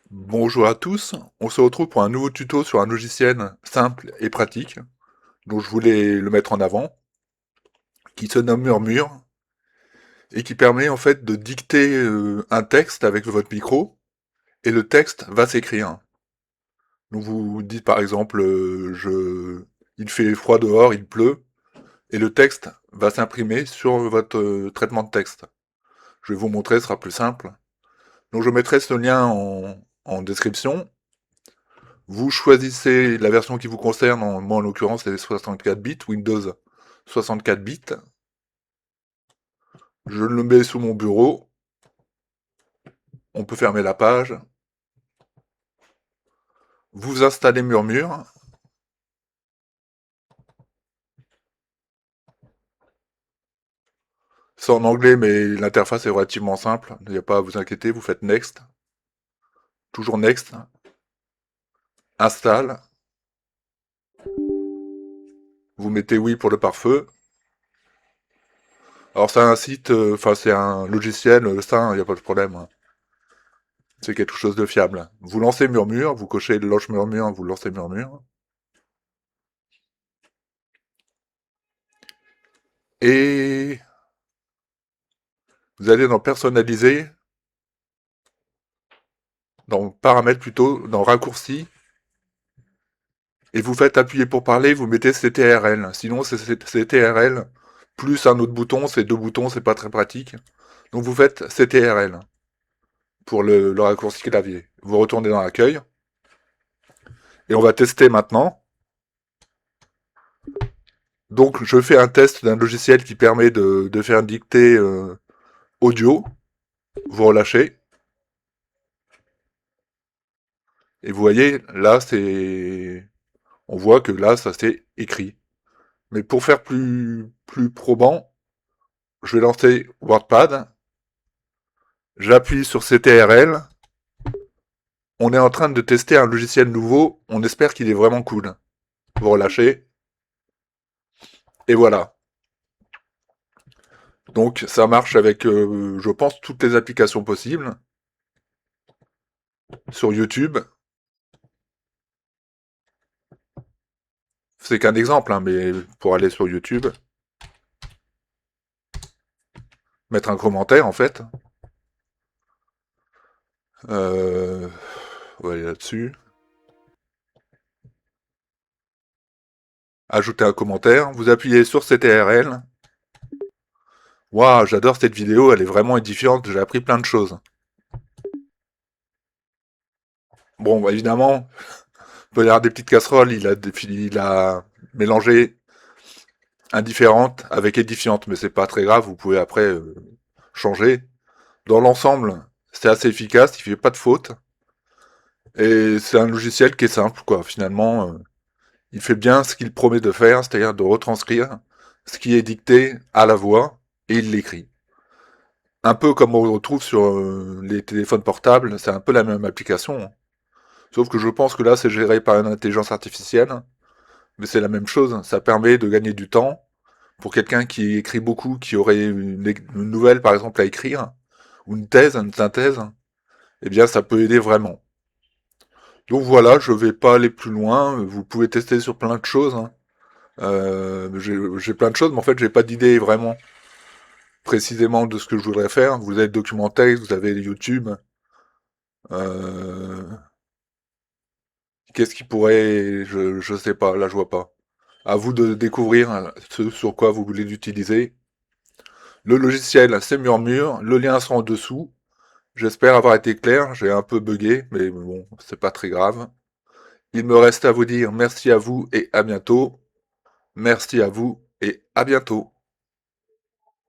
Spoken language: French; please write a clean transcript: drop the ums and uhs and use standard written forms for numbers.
Bonjour à tous, on se retrouve pour un nouveau tuto sur un logiciel simple et pratique, dont je voulais le mettre en avant, qui se nomme Murmure, et qui permet en fait de dicter un texte avec votre micro, et le texte va s'écrire. Donc vous dites par exemple, il fait froid dehors, il pleut, et le texte va s'imprimer sur votre traitement de texte. Je vais vous montrer, ce sera plus simple. Donc je mettrai ce lien en description. Vous choisissez la version qui vous concerne, moi en l'occurrence c'est 64 bits, Windows 64 bits. Je le mets sous mon bureau, on peut fermer la page. Vous installez Murmure. C'est en anglais mais l'interface est relativement simple, il n'y a pas à vous inquiéter, vous faites Next. Toujours Next. Installe. Vous mettez oui pour le pare-feu. Alors c'est un site, enfin c'est un logiciel sain, il n'y a pas de problème. C'est quelque chose de fiable. Vous lancez Murmure, vous cochez Launch Murmure, vous lancez Murmure. Et vous allez dans Personnaliser, dans Paramètres plutôt, dans Raccourcis, et vous faites appuyer pour parler, vous mettez CTRL. Sinon c'est CTRL plus un autre bouton, c'est deux boutons, c'est pas très pratique. Donc vous faites CTRL pour le raccourci clavier. Vous retournez dans l'accueil, et on va tester maintenant. Donc je fais un test d'un logiciel qui permet de faire une dictée audio. Vous relâchez. Et vous voyez, là, on voit que là, ça s'est écrit. Mais pour faire plus probant, je vais lancer WordPad. J'appuie sur CTRL. On est en train de tester un logiciel nouveau. On espère qu'il est vraiment cool. Vous relâchez. Et voilà. Donc ça marche avec, je pense, toutes les applications possibles. Sur YouTube. C'est qu'un exemple, hein, mais pour aller sur YouTube, mettre un commentaire en fait. On va aller là-dessus. Ajouter un commentaire. Vous appuyez sur CTRL. Waouh, j'adore cette vidéo, elle est vraiment édifiante, j'ai appris plein de choses. Bon, bah, évidemment, on peut y avoir des petites casseroles, il a mélangé indifférente avec édifiante, mais c'est pas très grave, vous pouvez après changer. Dans l'ensemble, c'est assez efficace, il fait pas de faute. Et c'est un logiciel qui est simple, quoi. Finalement, il fait bien ce qu'il promet de faire, c'est-à-dire de retranscrire ce qui est dicté à la voix, et il l'écrit. Un peu comme on retrouve sur les téléphones portables, c'est un peu la même application, hein. Sauf que je pense que là, c'est géré par une intelligence artificielle, mais c'est la même chose. Ça permet de gagner du temps pour quelqu'un qui écrit beaucoup, qui aurait une nouvelle, par exemple, à écrire, ou une thèse, une synthèse. Eh bien, ça peut aider vraiment. Donc voilà, je vais pas aller plus loin. Vous pouvez tester sur plein de choses, hein. J'ai plein de choses, mais en fait, j'ai pas d'idée vraiment précisément de ce que je voudrais faire. Vous avez Documentaire, vous avez YouTube. Euh, Qu'est-ce qui pourrait... je sais pas, là je vois pas. À vous de découvrir hein, ce sur quoi vous voulez l'utiliser. Le logiciel, c'est Murmure, le lien sera en dessous. J'espère avoir été clair, j'ai un peu bugué, mais bon, c'est pas très grave. Il me reste à vous dire merci à vous et à bientôt. Merci à vous et à bientôt.